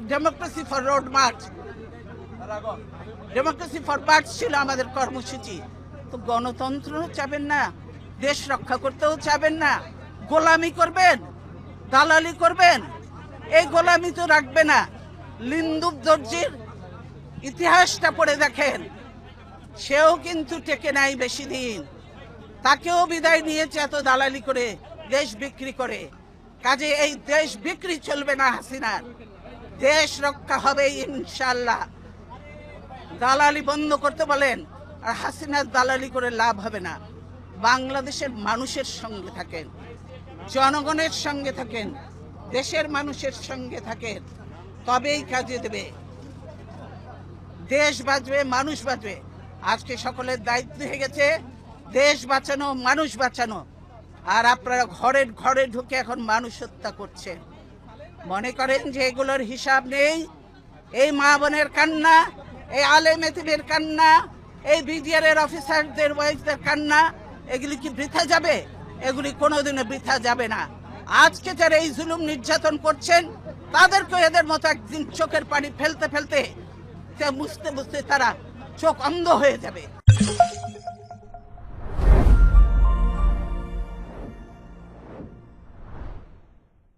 Democracy for road March, democracy for March ছিল আমাদের কর্মসূচি। তো গণতন্ত্র চাবেন না, দেশ রক্ষা করতেও চাবেন না, গোলামি করবেন, দালালি করবেন। এই গোলামি তো রাখবে না। লিন্দুব দর্জির ইতিহাসটা পড়ে দেখেন, সেও কিন্তু টেকে নাই বেশি দিন, তাকেও বিদায় নিয়েছে এত দালালি করে, দেশ বিক্রি করে। কাজে এই দেশ বিক্রি চলবে না হাসিনার, দেশ রক্ষা হবে ইনশাল্লাহ। দালালি বন্ধ করতে বলেন, আর হাসিনার দালালি করে লাভ হবে না। বাংলাদেশের মানুষের সঙ্গে থাকেন, জনগণের সঙ্গে থাকেন, দেশের মানুষের সঙ্গে থাকেন, তবেই কাজে দেবে। দেশ বাঁচবে, মানুষ বাঁচবে। আজকে সকলের দায়িত্ব হয়ে গেছে দেশ বাঁচানো, মানুষ বাঁচানো। আর আপনারা ঘরে ঘরে ঢুকে এখন মানুষ হত্যা করছেন, মনে করেন যে এগুলোর হিসাব নেই। এই মা বোনের কান্না, এই আলেম এতিমের কান্না, এই বিডিআর অফিসারদের ওয়াইফদের কান্না, এগুলি কি বৃথা যাবে? এগুলি কোনোদিনও বৃথা যাবে না। আজকে যারা এই জুলুম নির্যাতন করছেন, তাদেরকে এদের মতো একদিন চোখের পানি ফেলতে ফেলতে, মুছতে মুছতে তারা চোখ অন্ধ হয়ে যাবে।